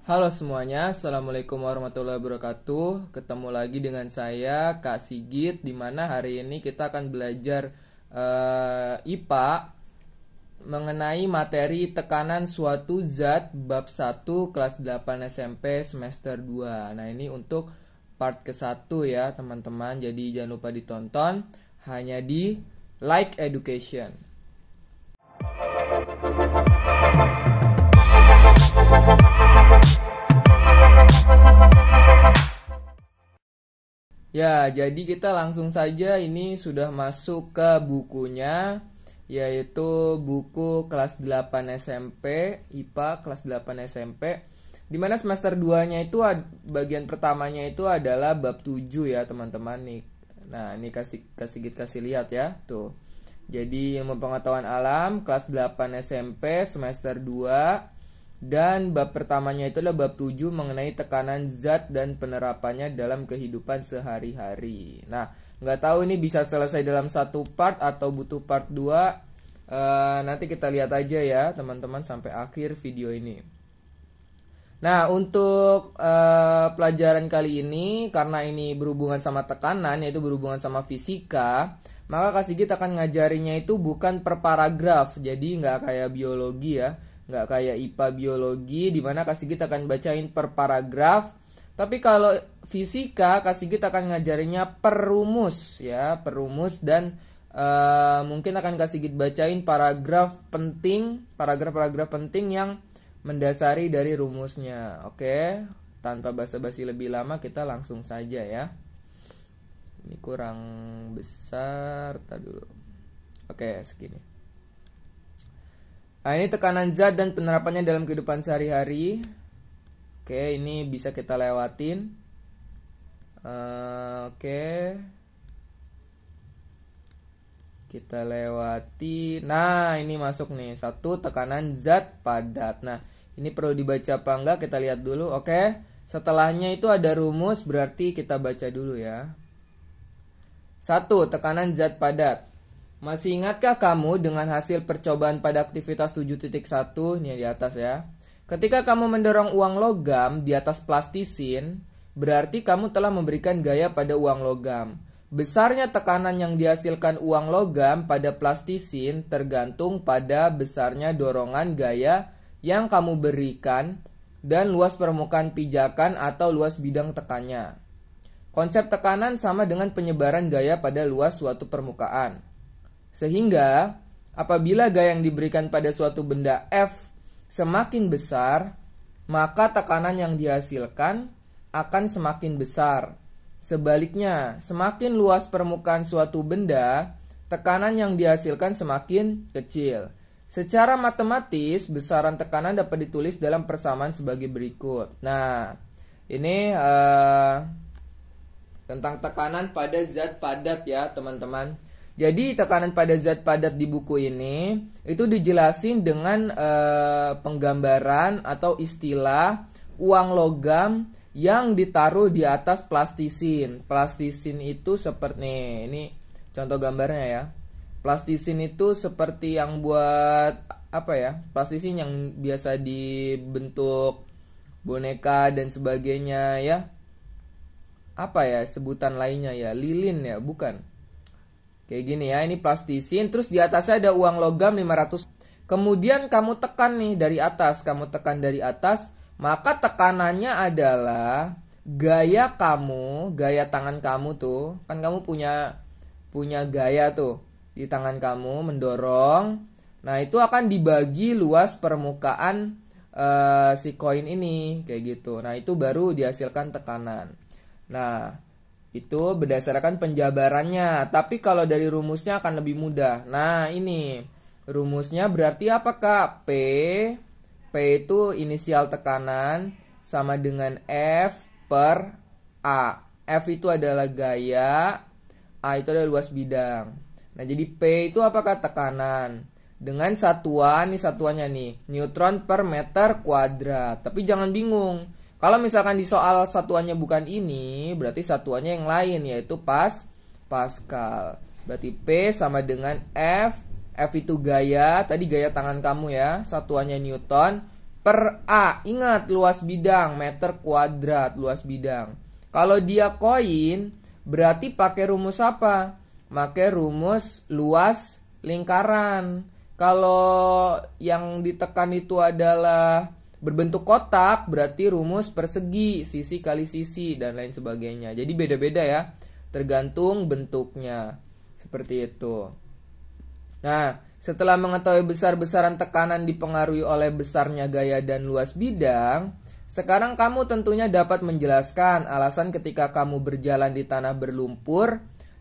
Halo semuanya, Assalamualaikum warahmatullahi wabarakatuh. Ketemu lagi dengan saya, Kak Sigit, dimana hari ini kita akan belajar IPA mengenai materi tekanan suatu zat bab 1 kelas 8 SMP semester 2. Nah, ini untuk part ke-1 ya, teman-teman. Jadi jangan lupa ditonton hanya di Like Education. Ya, jadi kita langsung saja ini sudah masuk ke bukunya, yaitu buku kelas 8 SMP, IPA kelas 8 SMP. Dimana semester 2-nya itu bagian pertamanya itu adalah bab 7 ya teman-teman nih. Nah, ini kasih lihat ya, tuh. Jadi ilmu pengetahuan alam kelas 8 SMP semester 2. Dan bab pertamanya itu adalah bab 7 mengenai tekanan zat dan penerapannya dalam kehidupan sehari-hari. Nah, nggak tahu ini bisa selesai dalam satu part atau butuh part 2. Nanti kita lihat aja ya teman-teman sampai akhir video ini. Nah, untuk pelajaran kali ini, karena ini berhubungan sama tekanan, yaitu berhubungan sama fisika, maka Kak Sigit akan ngajarinya itu bukan per paragraf. Jadi nggak kayak biologi ya, nggak kayak IPA biologi dimana Kak Sigit akan bacain per paragraf. Tapi kalau fisika Kak Sigit akan ngajarinya per rumus ya, per rumus. Dan mungkin akan Kak Sigit bacain paragraf penting yang mendasari dari rumusnya. Oke, tanpa basa-basi lebih lama kita langsung saja ya. Ini kurang besar, tar dulu. Oke, segini. Nah, ini tekanan zat dan penerapannya dalam kehidupan sehari-hari. Oke, ini bisa kita lewatin. Oke. Kita lewati. Nah, ini masuk nih. 1. Tekanan zat padat. Nah, ini perlu dibaca apa enggak? Kita lihat dulu. Oke. Setelahnya itu ada rumus, berarti kita baca dulu ya. 1. Tekanan zat padat. Masih ingatkah kamu dengan hasil percobaan pada aktivitas 7.1? Ini di atas ya. Ketika kamu mendorong uang logam di atas plastisin, berarti kamu telah memberikan gaya pada uang logam. Besarnya tekanan yang dihasilkan uang logam pada plastisin tergantung pada besarnya dorongan gaya yang kamu berikan dan luas permukaan pijakan atau luas bidang tekannya. Konsep tekanan sama dengan penyebaran gaya pada luas suatu permukaan. Sehingga apabila gaya yang diberikan pada suatu benda F semakin besar, maka tekanan yang dihasilkan akan semakin besar. Sebaliknya, semakin luas permukaan suatu benda, tekanan yang dihasilkan semakin kecil. Secara matematis, besaran tekanan dapat ditulis dalam persamaan sebagai berikut. Nah, ini tentang tekanan pada zat padat ya teman-teman. Jadi tekanan pada zat padat di buku ini itu dijelasin dengan penggambaran atau istilah uang logam yang ditaruh di atas plastisin. Plastisin itu seperti ini contoh gambarnya ya. Plastisin itu seperti yang buat apa ya? Plastisin yang biasa dibentuk boneka dan sebagainya ya. Apa ya sebutan lainnya ya? Lilin ya, bukan? Kayak gini ya, ini plastisin, terus di atasnya ada uang logam 500. Kemudian kamu tekan nih dari atas, maka tekanannya adalah gaya kamu, gaya tangan kamu tuh. Kan kamu punya gaya tuh di tangan kamu mendorong. Nah, itu akan dibagi luas permukaan si koin ini kayak gitu. Nah, itu baru dihasilkan tekanan. Nah, itu berdasarkan penjabarannya. Tapi kalau dari rumusnya akan lebih mudah. Nah, ini rumusnya berarti apa Kak? P itu inisial tekanan sama dengan F per A. F itu adalah gaya, A itu adalah luas bidang. Nah, jadi P itu apakah tekanan? Dengan satuan, nih satuannya nih, neutron per meter kuadrat. Tapi jangan bingung. Kalau misalkan di soal satuannya bukan ini, berarti satuannya yang lain, yaitu Pascal. Berarti P sama dengan F. F itu gaya, tadi gaya tangan kamu ya, satuannya Newton. per A. Ingat, luas bidang, meter kuadrat luas bidang. Kalau dia koin, berarti pakai rumus apa? Pakai rumus luas lingkaran. Kalau yang ditekan itu adalah berbentuk kotak, berarti rumus persegi, sisi kali sisi, dan lain sebagainya. Jadi beda-beda ya, tergantung bentuknya. Seperti itu. Nah, setelah mengetahui besar-besaran tekanan dipengaruhi oleh besarnya gaya dan luas bidang, sekarang kamu tentunya dapat menjelaskan alasan ketika kamu berjalan di tanah berlumpur,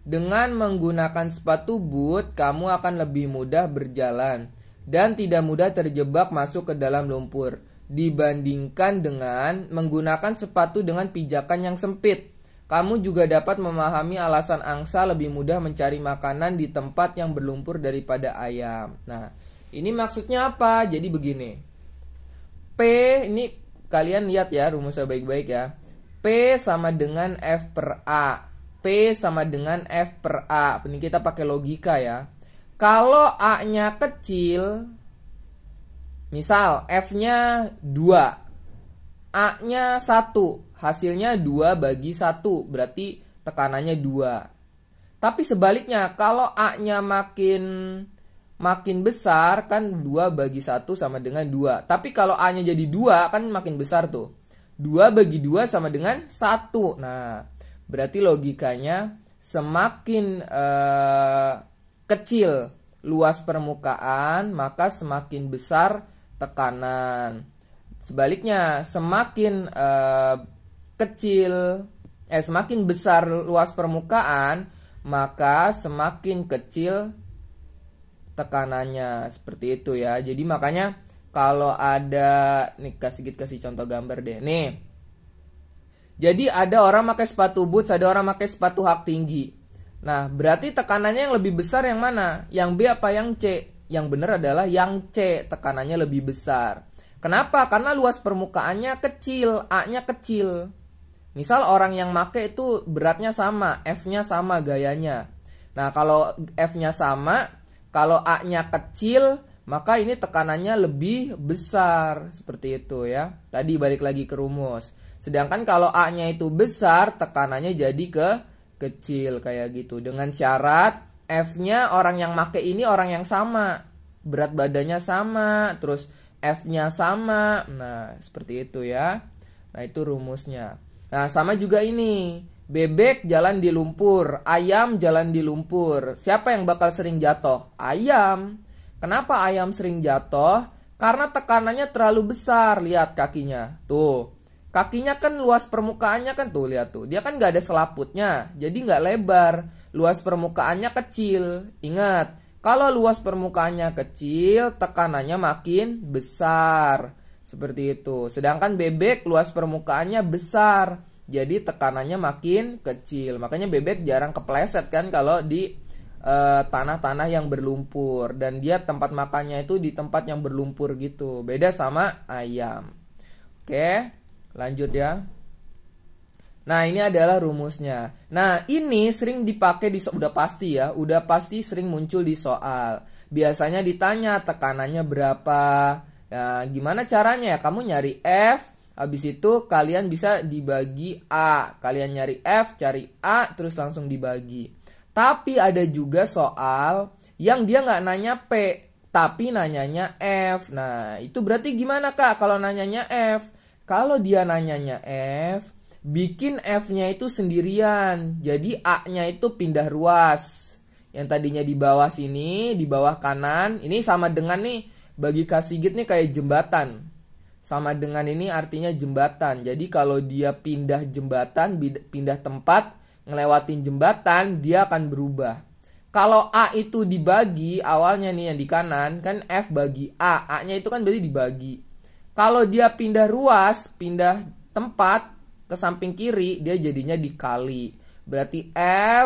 dengan menggunakan sepatu boot, kamu akan lebih mudah berjalan dan tidak mudah terjebak masuk ke dalam lumpur dibandingkan dengan menggunakan sepatu dengan pijakan yang sempit. Kamu juga dapat memahami alasan angsa lebih mudah mencari makanan di tempat yang berlumpur daripada ayam. Nah, ini maksudnya apa? Jadi begini. P, ini kalian lihat ya rumusnya baik-baik ya. P sama dengan F per A. P sama dengan F per A. Ini kita pakai logika ya. Kalau A-nya kecil, misal F-nya 2, A-nya 1, hasilnya 2/1, berarti tekanannya 2. Tapi sebaliknya, kalau A-nya makin besar, kan 2/1 sama dengan 2. Tapi kalau A-nya jadi 2, kan makin besar tuh. 2/2 sama dengan 1. Nah, berarti logikanya semakin kecil luas permukaan, maka semakin besar tekanan. Sebaliknya, semakin semakin besar luas permukaan, maka semakin kecil tekanannya. Seperti itu ya. Jadi makanya kalau ada nih, kasih contoh gambar deh. Nih. Jadi ada orang pakai sepatu boots, ada orang pakai sepatu hak tinggi. Nah, berarti tekanannya yang lebih besar yang mana? Yang B apa yang C? Yang benar adalah yang C, tekanannya lebih besar. Kenapa? Karena luas permukaannya kecil, A-nya kecil. Misal orang yang make itu beratnya sama, F-nya sama gayanya. Nah, kalau F-nya sama, kalau A-nya kecil, maka ini tekanannya lebih besar. Seperti itu ya. Tadi balik lagi ke rumus. Sedangkan kalau A-nya itu besar, tekanannya jadi kecil kayak gitu. Dengan syarat F-nya orang yang make ini orang yang sama. Berat badannya sama, terus F-nya sama. Nah, seperti itu ya. Nah, itu rumusnya. Nah, sama juga ini. Bebek jalan di lumpur, ayam jalan di lumpur. Siapa yang bakal sering jatuh? Ayam. Kenapa ayam sering jatuh? Karena tekanannya terlalu besar. Lihat kakinya. Tuh. Kakinya kan luas permukaannya kan tuh, lihat tuh. Dia kan gak ada selaputnya, jadi gak lebar. Luas permukaannya kecil. Ingat, kalau luas permukaannya kecil, tekanannya makin besar. Seperti itu. Sedangkan bebek luas permukaannya besar, jadi tekanannya makin kecil. Makanya bebek jarang kepleset kan kalau di tanah-tanah yang berlumpur. Dan dia tempat makannya itu di tempat yang berlumpur gitu. Beda sama ayam. Oke, lanjut ya. Nah, ini adalah rumusnya. Nah, ini sering dipakai udah pasti ya, udah pasti sering muncul di soal. Biasanya ditanya tekanannya berapa. Nah, gimana caranya ya? Kamu nyari F, habis itu kalian bisa dibagi A. Kalian nyari F, cari A, terus langsung dibagi. Tapi ada juga soal yang dia nggak nanya P, tapi nanyanya F. Nah, itu berarti gimana Kak kalau nanyanya F? Kalau dia nanyanya F, bikin F-nya itu sendirian. Jadi A-nya itu pindah ruas. Yang tadinya di bawah sini, di bawah kanan. Ini sama dengan nih, bagi Kak Sigit nih kayak jembatan. Sama dengan ini artinya jembatan. Jadi kalau dia pindah jembatan, pindah tempat, ngelewatin jembatan, dia akan berubah. Kalau A itu dibagi, awalnya nih yang di kanan, kan F bagi A. A-nya itu kan berarti dibagi. Kalau dia pindah ruas, pindah tempat ke samping kiri, dia jadinya dikali. Berarti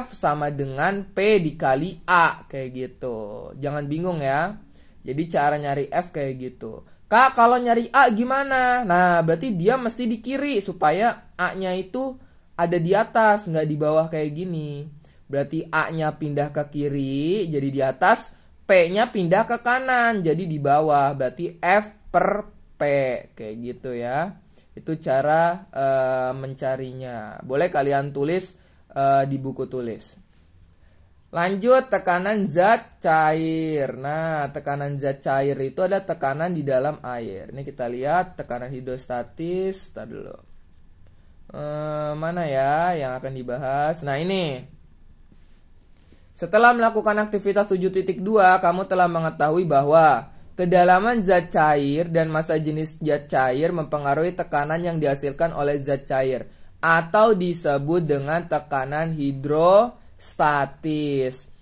F sama dengan P dikali A, kayak gitu. Jangan bingung ya. Jadi cara nyari F kayak gitu. Kak, kalau nyari A gimana? Nah, berarti dia mesti di kiri supaya A-nya itu ada di atas, nggak di bawah kayak gini. Berarti A-nya pindah ke kiri, jadi di atas. P-nya pindah ke kanan, jadi di bawah. Berarti F per P kayak gitu ya. Itu cara mencarinya. Boleh kalian tulis di buku tulis. Lanjut, tekanan zat cair. Nah, tekanan zat cair itu ada tekanan di dalam air. Ini kita lihat tekanan hidrostatis. Tar dulu. Mana ya yang akan dibahas? Nah, ini. Setelah melakukan aktivitas 7.2, kamu telah mengetahui bahwa kedalaman zat cair dan massa jenis zat cair mempengaruhi tekanan yang dihasilkan oleh zat cair, atau disebut dengan tekanan hidrostatis.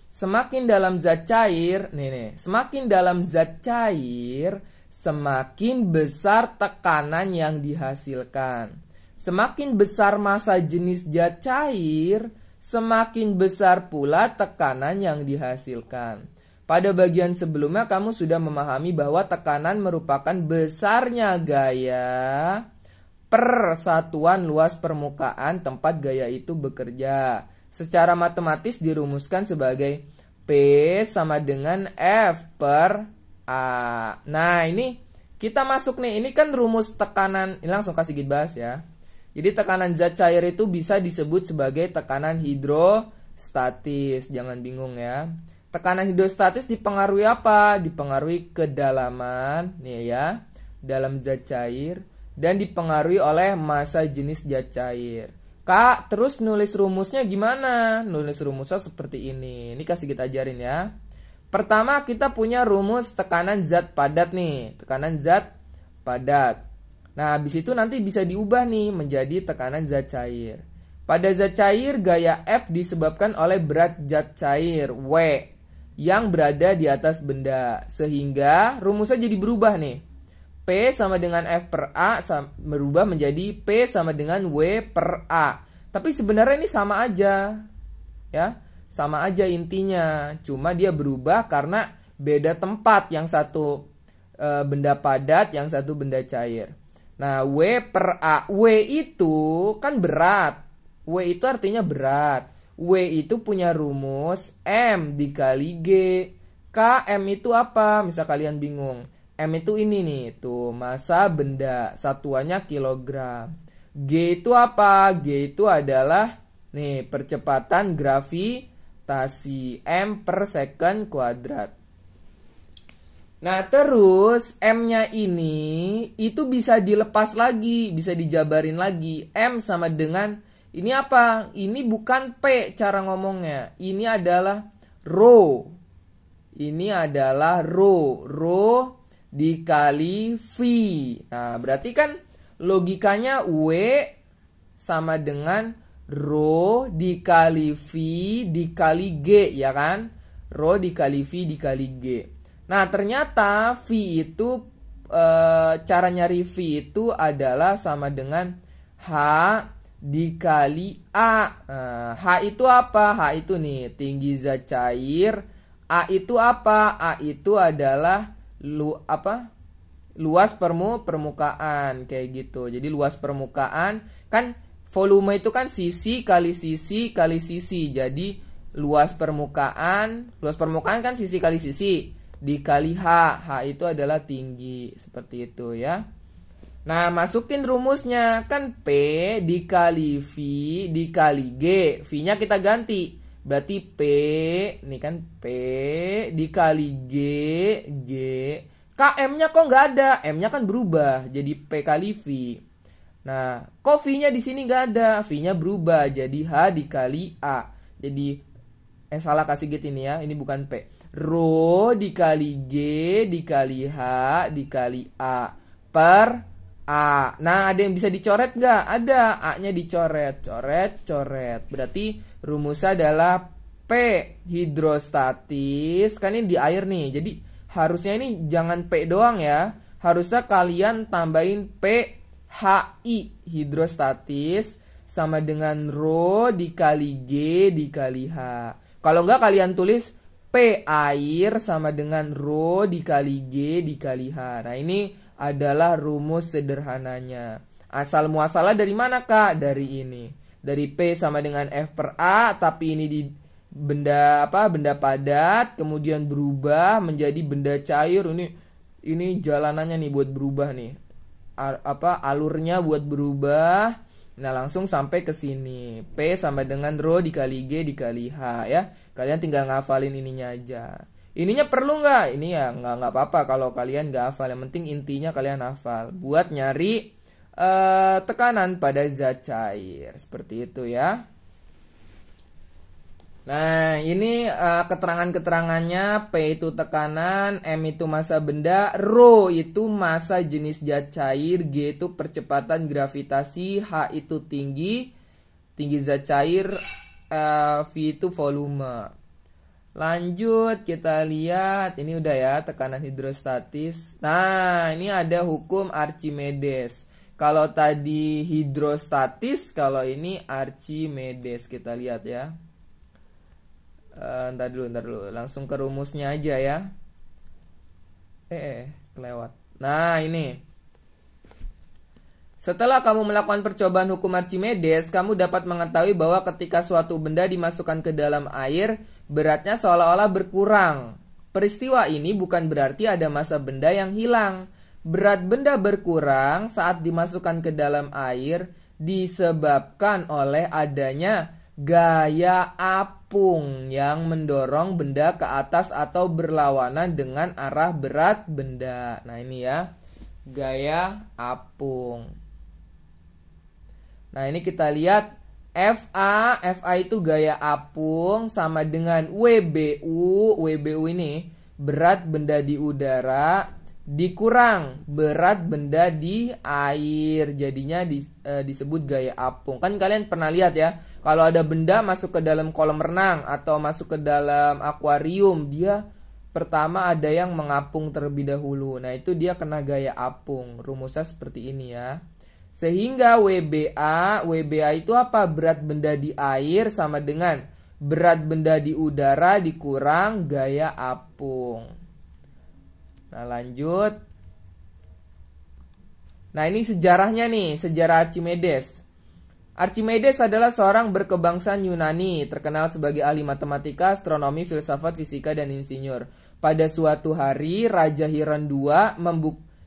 Semakin dalam zat cair, semakin dalam zat cair, semakin besar tekanan yang dihasilkan. Semakin besar massa jenis zat cair, semakin besar pula tekanan yang dihasilkan. Pada bagian sebelumnya kamu sudah memahami bahwa tekanan merupakan besarnya gaya per satuan luas permukaan tempat gaya itu bekerja. Secara matematis dirumuskan sebagai P sama dengan F per A. Nah, ini kita masuk nih. Ini kan rumus tekanan. Ini langsung kasih bahas ya. Jadi tekanan zat cair itu bisa disebut sebagai tekanan hidrostatis. Jangan bingung ya. Tekanan hidrostatis dipengaruhi apa? Dipengaruhi kedalaman nih ya, dalam zat cair, dan dipengaruhi oleh massa jenis zat cair. Kak, terus nulis rumusnya gimana? Nulis rumusnya seperti ini. Ini kasih kita ajarin ya. Pertama kita punya rumus tekanan zat padat nih. Tekanan zat padat. Nah, habis itu nanti bisa diubah nih menjadi tekanan zat cair. Pada zat cair, gaya F disebabkan oleh berat zat cair W yang berada di atas benda. Sehingga rumusnya jadi berubah nih. P sama dengan F per A berubah menjadi P sama dengan W per A. Tapi sebenarnya ini sama aja. Ya, sama aja intinya. Cuma dia berubah karena beda tempat. Yang satu benda padat, yang satu benda cair. Nah, W per A. W itu kan berat. W itu artinya berat. W itu punya rumus M dikali G. K, M itu apa? Misal kalian bingung. M itu ini nih, tuh massa benda, satuannya kilogram. G itu apa? G itu adalah nih percepatan gravitasi, M per second kuadrat. Nah, terus M-nya ini itu bisa dilepas lagi, bisa dijabarin lagi. M sama dengan ini apa? Ini bukan P cara ngomongnya. Ini adalah rho. Ini adalah rho. Rho dikali V. Nah, berarti kan logikanya W sama dengan rho dikali V dikali G, ya kan? Rho dikali V dikali G. Nah, ternyata V itu cara nyari V itu adalah sama dengan H dikali A. Nah, H itu apa? H itu nih tinggi zat cair. A itu apa? A itu adalah luas permukaan kayak gitu. Jadi luas permukaan kan volume itu kan sisi kali sisi kali sisi. Jadi luas permukaan kan sisi kali sisi dikali H. H itu adalah tinggi, seperti itu ya. Nah, masukin rumusnya kan P dikali V dikali G. V-nya kita ganti. Berarti P, ini kan P dikali G. KM-nya kok nggak ada? M-nya kan berubah jadi P kali V. Nah, kok V-nya di sini nggak ada? V-nya berubah jadi H dikali A. Jadi, salah kasih gitu ini ya. Ini bukan P. Rho dikali G dikali H dikali A per A. Nah, ada yang bisa dicoret nggak? Ada. A-nya dicoret. Coret. Berarti rumusnya adalah P hidrostatis. Kan ini di air nih. Jadi harusnya ini jangan P doang ya. Harusnya kalian tambahin P HI hidrostatis sama dengan rho dikali G dikali H. Kalau enggak kalian tulis P air sama dengan rho dikali G dikali H. Nah, ini adalah rumus sederhananya. Asal muasalnya dari mana, Kak? Dari ini. Dari P sama dengan F per A, tapi ini di benda padat, kemudian berubah menjadi benda cair. Ini jalanannya nih buat berubah nih. alurnya buat berubah. Nah, langsung sampai ke sini. P sama dengan rho dikali G dikali H ya. Kalian tinggal ngafalin ininya aja. Ininya perlu nggak? Ini ya nggak apa-apa kalau kalian nggak hafal. Yang penting intinya kalian hafal. Buat nyari tekanan pada zat cair. Seperti itu ya. Nah, ini keterangan-keterangannya. P itu tekanan, M itu massa benda, rho itu massa jenis zat cair, G itu percepatan gravitasi, H itu tinggi zat cair, V itu volume. Lanjut kita lihat, ini udah ya tekanan hidrostatis. Nah, ini ada hukum Archimedes. Kalau tadi hidrostatis, kalau ini Archimedes. Kita lihat ya. Ntar dulu, langsung ke rumusnya aja ya. Kelewat. Nah, ini. Setelah kamu melakukan percobaan hukum Archimedes, kamu dapat mengetahui bahwa ketika suatu benda dimasukkan ke dalam air, beratnya seolah-olah berkurang. Peristiwa ini bukan berarti ada massa benda yang hilang. Berat benda berkurang saat dimasukkan ke dalam air disebabkan oleh adanya gaya apung yang mendorong benda ke atas atau berlawanan dengan arah berat benda. Nah, ini ya, gaya apung. Nah, ini kita lihat FA itu gaya apung sama dengan WBU ini berat benda di udara dikurang berat benda di air, jadinya disebut gaya apung. Kan kalian pernah lihat ya, kalau ada benda masuk ke dalam kolam renang atau masuk ke dalam akuarium, dia pertama ada yang mengapung terlebih dahulu. Nah, itu dia kena gaya apung. Rumusnya seperti ini ya. Sehingga WBA itu apa? Berat benda di air sama dengan berat benda di udara dikurang gaya apung. Nah, lanjut. Nah, ini sejarahnya nih, sejarah Archimedes. Archimedes adalah seorang berkebangsaan Yunani, terkenal sebagai ahli matematika, astronomi, filsafat, fisika, dan insinyur. Pada suatu hari, Raja Hiram II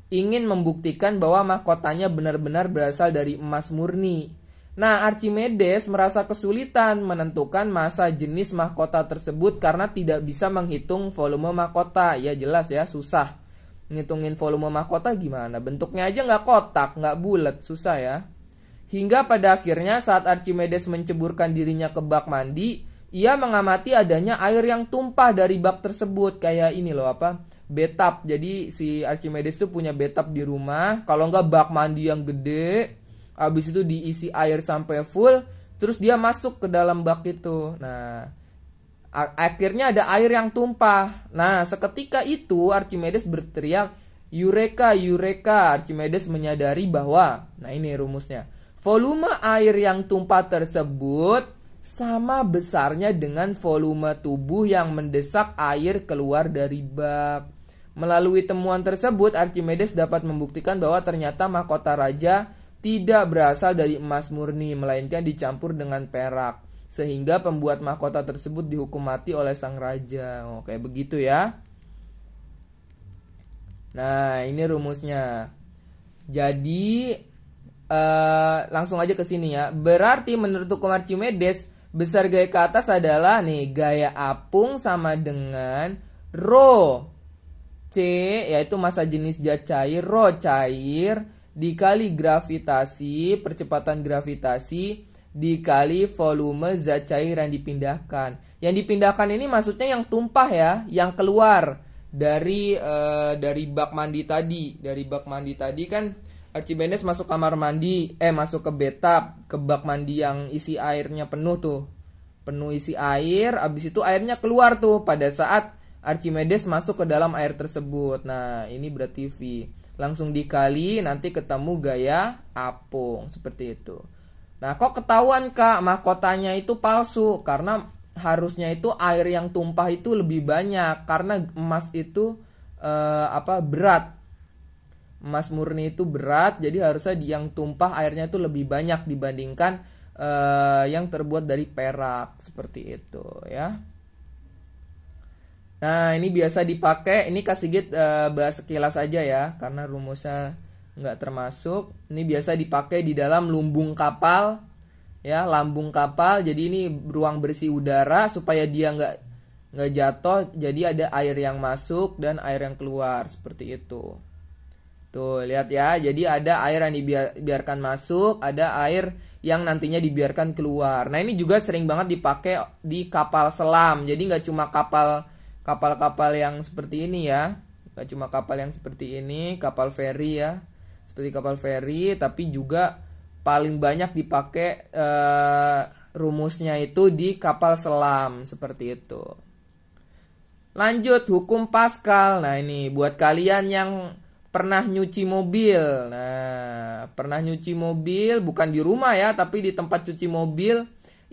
ingin membuktikan bahwa mahkotanya benar-benar berasal dari emas murni. Nah, Archimedes merasa kesulitan menentukan massa jenis mahkota tersebut karena tidak bisa menghitung volume mahkota. Ya jelas ya, susah. Ngitungin volume mahkota gimana? Bentuknya aja nggak kotak, nggak bulat, susah ya. Hingga pada akhirnya saat Archimedes menceburkan dirinya ke bak mandi, ia mengamati adanya air yang tumpah dari bak tersebut. Kayak ini loh bathtub. Jadi si Archimedes tuh punya bathtub di rumah. Kalau nggak bak mandi yang gede, habis itu diisi air sampai full, terus dia masuk ke dalam bak itu. Nah, akhirnya ada air yang tumpah. Nah, seketika itu Archimedes berteriak, "Eureka, Eureka!" Archimedes menyadari bahwa, nah ini rumusnya, volume air yang tumpah tersebut sama besarnya dengan volume tubuh yang mendesak air keluar dari bak. Melalui temuan tersebut, Archimedes dapat membuktikan bahwa ternyata mahkota raja tidak berasal dari emas murni, melainkan dicampur dengan perak. Sehingga pembuat mahkota tersebut dihukum mati oleh sang raja. Oh, kayak begitu ya. Nah, ini rumusnya. Jadi, langsung aja ke sini ya. Berarti menurut hukum Archimedes, besar gaya ke atas adalah nih, gaya apung sama dengan rho C, yaitu massa jenis zat cair, rho cair, dikali gravitasi, percepatan gravitasi, dikali volume zat cair yang dipindahkan. Yang dipindahkan ini maksudnya yang tumpah ya, yang keluar dari bak mandi tadi. Dari bak mandi tadi kan Archimedes masuk kamar mandi, masuk ke bathtub, ke bak mandi yang isi airnya penuh tuh. Penuh isi air, abis itu airnya keluar tuh pada saat Archimedes masuk ke dalam air tersebut. Nah, ini berarti V. Langsung dikali, nanti ketemu gaya apung. Seperti itu. Nah, kok ketahuan Kak, mahkotanya itu palsu? Karena harusnya itu air yang tumpah itu lebih banyak. Karena emas itu berat. Emas murni itu berat, jadi harusnya yang tumpah airnya itu lebih banyak dibandingkan yang terbuat dari perak. Seperti itu ya. Nah, ini biasa dipakai. Ini Kak Sigit bahas sekilas aja ya, karena rumusnya nggak termasuk. Ini biasa dipakai di dalam lumbung kapal, ya, lambung kapal. Jadi ini ruang bersih udara supaya dia nggak jatuh. Jadi ada air yang masuk dan air yang keluar seperti itu. Tuh lihat ya. Jadi ada air yang dibiarkan masuk, ada air yang nantinya dibiarkan keluar. Nah ini juga sering banget dipakai di kapal selam. Jadi nggak cuma kapal-kapal yang seperti ini ya. Nggak cuma kapal yang seperti ini, kapal feri ya. Seperti kapal feri, tapi juga paling banyak dipakai rumusnya itu di kapal selam seperti itu. Lanjut, hukum Pascal. Nah ini buat kalian yang pernah nyuci mobil. Nah, pernah nyuci mobil bukan di rumah ya, tapi di tempat cuci mobil.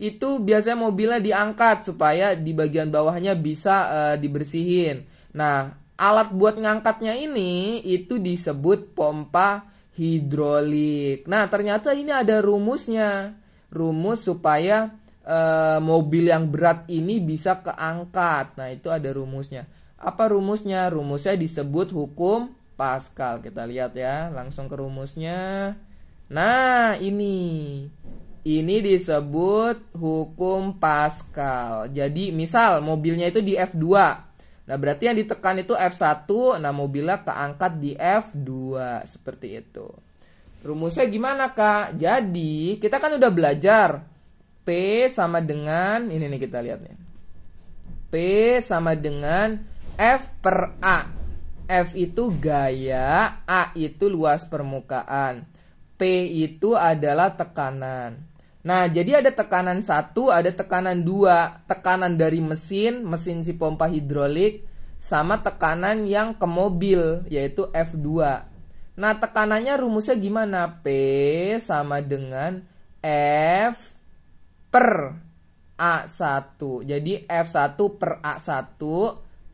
Itu biasanya mobilnya diangkat supaya di bagian bawahnya bisa dibersihin. Nah, alat buat ngangkatnya ini itu disebut pompa hidrolik. Nah, ternyata ini ada rumusnya. Rumus supaya mobil yang berat ini bisa keangkat. Nah, itu ada rumusnya. Apa rumusnya? Rumusnya disebut hukum Pascal. Kita lihat ya, langsung ke rumusnya. Nah, ini disebut hukum Pascal. Jadi, misal mobilnya itu di F2. Nah, berarti yang ditekan itu F1, nah mobilnya keangkat di F2, seperti itu. Rumusnya gimana, Kak? Jadi, kita kan udah belajar P sama dengan, ini nih kita lihat nih. P sama dengan F per A. F itu gaya, A itu luas permukaan. P itu adalah tekanan. Nah, jadi ada tekanan 1, ada tekanan 2. Tekanan dari mesin si pompa hidrolik, sama tekanan yang ke mobil, yaitu F2. Nah, tekanannya rumusnya gimana? P sama dengan F per A1. Jadi F1 per A1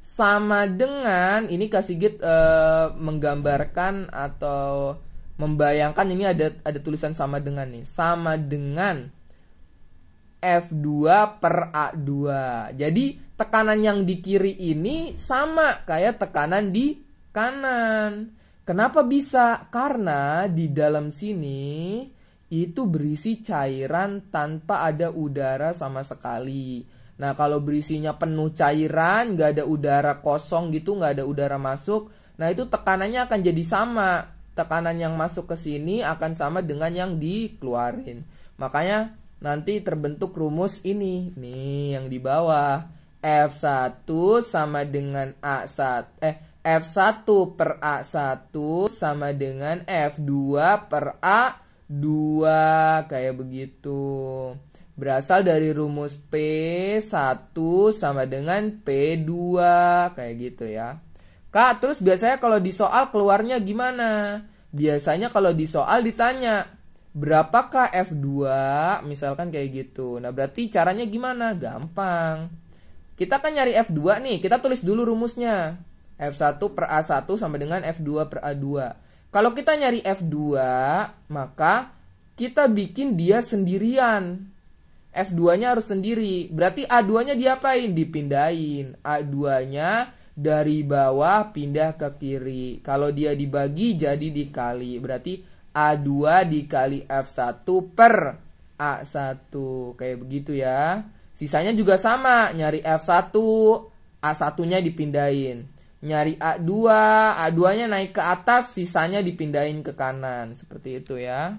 sama dengan, ini Kak Sigit menggambarkan atau membayangkan, ini ada tulisan sama dengan nih. Sama dengan F2 per A2. Jadi tekanan yang di kiri ini sama kayak tekanan di kanan. Kenapa bisa? Karena di dalam sini itu berisi cairan tanpa ada udara sama sekali. Nah, kalau berisinya penuh cairan, nggak ada udara kosong gitu, nggak ada udara masuk, nah itu tekanannya akan jadi sama. Tekanan yang masuk ke sini akan sama dengan yang dikeluarin. Makanya nanti terbentuk rumus ini. Nih yang di bawah. F1 sama dengan F1 per A1 sama dengan F2 per A2. Kayak begitu. Berasal dari rumus P1 sama dengan P2. Kayak gitu ya. Kak, terus biasanya kalau di soal keluarnya gimana? Biasanya kalau di soal ditanya, berapakah F2? Misalkan kayak gitu. Nah, berarti caranya gimana? Gampang. Kita kan nyari F2 nih, kita tulis dulu rumusnya. F1 per A1 sama dengan F2 per A2. Kalau kita nyari F2, maka kita bikin dia sendirian. F2-nya harus sendiri. Berarti A2-nya diapain? Dipindahin. A2-nya dari bawah pindah ke kiri. Kalau dia dibagi jadi dikali. Berarti A2 dikali F1 per A1. Kayak begitu ya. Sisanya juga sama. Nyari F1, A1-nya dipindahin. Nyari A2, A2-nya naik ke atas, sisanya dipindahin ke kanan. Seperti itu ya.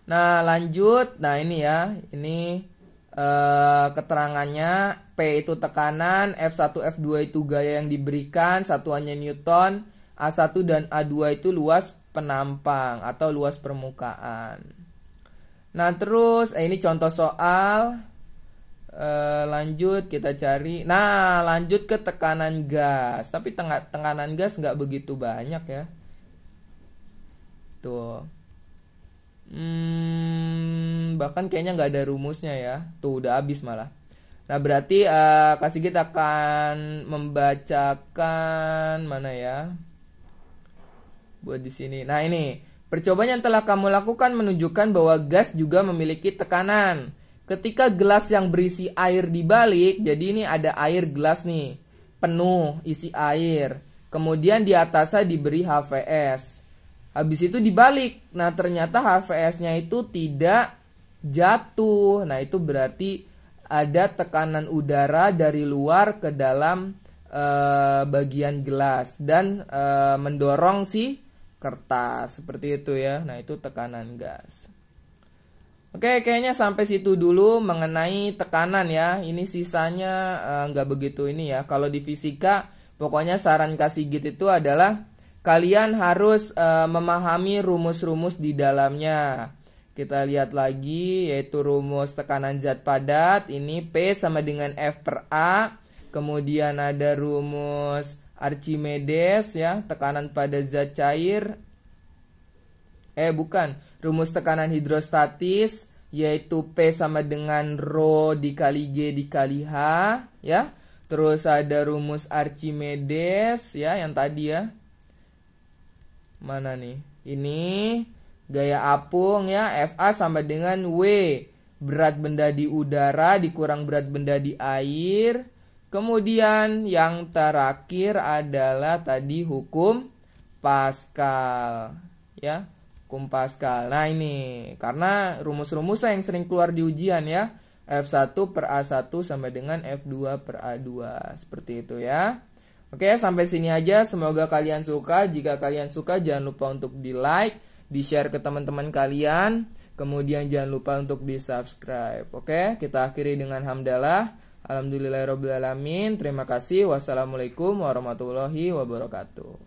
Nah, lanjut. Nah, ini ya. Ini keterangannya. P itu tekanan, F1, F2 itu gaya yang diberikan, satuannya Newton, A1 dan A2 itu luas penampang atau luas permukaan. Nah, terus ini contoh soal. Lanjut kita cari. Nah, lanjut ke tekanan gas. Tapi tekanan gas nggak begitu banyak ya. Tuh. Bahkan kayaknya nggak ada rumusnya ya. Tuh udah habis malah. Nah, berarti Kak Sigit akan membacakan mana ya? Buat di sini. Nah, ini percobaan yang telah kamu lakukan menunjukkan bahwa gas juga memiliki tekanan. Ketika gelas yang berisi air dibalik, jadi ini ada air gelas nih, penuh isi air. Kemudian di atasnya diberi HVS. Habis itu dibalik. Nah, ternyata HVS-nya itu tidak jatuh. Nah, itu berarti ada tekanan udara dari luar ke dalam bagian gelas dan mendorong si kertas. Seperti itu ya. Nah, itu tekanan gas. Oke, kayaknya sampai situ dulu mengenai tekanan ya. Ini sisanya nggak begitu ini ya. Kalau di fisika, pokoknya saran kasih gitu itu adalah kalian harus memahami rumus-rumus di dalamnya. Kita lihat lagi, yaitu rumus tekanan zat padat. Ini P sama dengan F per A. Kemudian ada rumus Archimedes ya, tekanan pada zat cair. Rumus tekanan hidrostatis, yaitu P sama dengan Rho dikali G dikali H ya. Terus ada rumus Archimedes ya, yang tadi ya. Mana nih? Ini gaya apung ya, FA sama dengan W, berat benda di udara dikurang berat benda di air. Kemudian yang terakhir adalah tadi hukum Pascal ya, hukum Pascal. Nah, ini karena rumus-rumusnya yang sering keluar di ujian ya. F1 per A1 sama dengan F2 per A2. Seperti itu ya. Oke, sampai sini aja. Semoga kalian suka. Jika kalian suka, jangan lupa untuk di-like, di-share ke teman-teman kalian. Kemudian jangan lupa untuk di-subscribe. Oke, kita akhiri dengan hamdalah. Alhamdulillahirrabbilalamin. Terima kasih. Wassalamualaikum warahmatullahi wabarakatuh.